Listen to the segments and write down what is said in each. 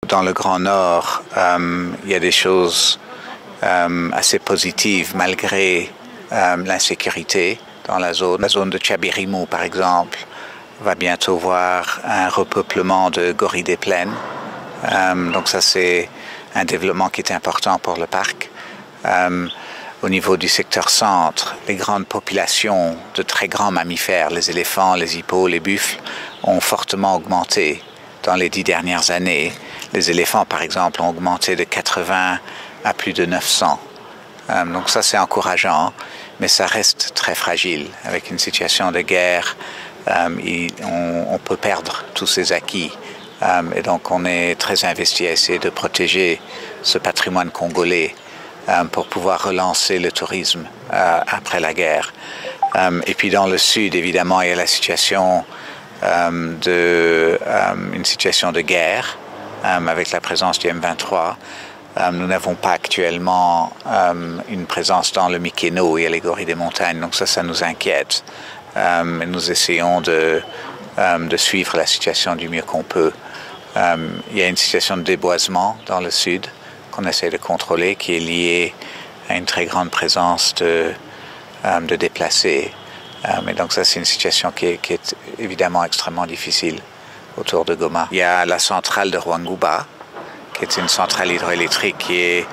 Dans le Grand Nord, il y a des choses assez positives malgré l'insécurité dans la zone. La zone de Tchabirimou, par exemple, va bientôt voir un repeuplement de gorilles des plaines. Donc ça, c'est un développement qui est important pour le parc. Au niveau du secteur centre, les grandes populations de très grands mammifères, les éléphants, les hippos, les buffles, ont fortement augmenté dans les 10 dernières années. Les éléphants, par exemple, ont augmenté de 80 à plus de 900. Donc ça, c'est encourageant, mais ça reste très fragile. Avec une situation de guerre, on peut perdre tous ces acquis. Et donc, on est très investi à essayer de protéger ce patrimoine congolais pour pouvoir relancer le tourisme après la guerre. Et puis dans le sud, évidemment, il y a la situation une situation de guerre avec la présence du M23. Nous n'avons pas actuellement une présence dans le Mikeno, où il y a les gorilles des montagnes, donc ça nous inquiète. Nous essayons de suivre la situation du mieux qu'on peut. Il y a une situation de déboisement dans le sud qu'on essaie de contrôler, qui est liée à une très grande présence de déplacés. Et donc ça, c'est une situation qui est évidemment extrêmement difficile autour de Goma. Il y a la centrale de Rwanguba, qui est une centrale hydroélectrique qui est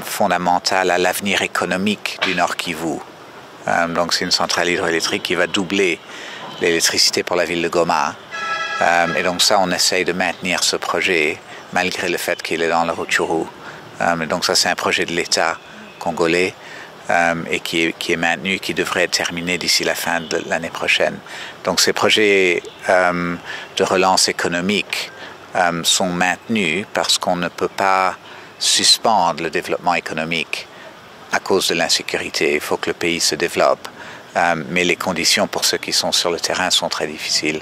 fondamentale à l'avenir économique du Nord Kivu. Donc c'est une centrale hydroélectrique qui va doubler l'électricité pour la ville de Goma. Et donc ça, on essaye de maintenir ce projet malgré le fait qu'il est dans le Rutshuru. Et donc ça, c'est un projet de l'État congolais et qui est maintenu, qui devrait être terminé d'ici la fin de l'année prochaine. Donc ces projets de relance économique sont maintenus parce qu'on ne peut pas suspendre le développement économique à cause de l'insécurité. Il faut que le pays se développe, mais les conditions pour ceux qui sont sur le terrain sont très difficiles.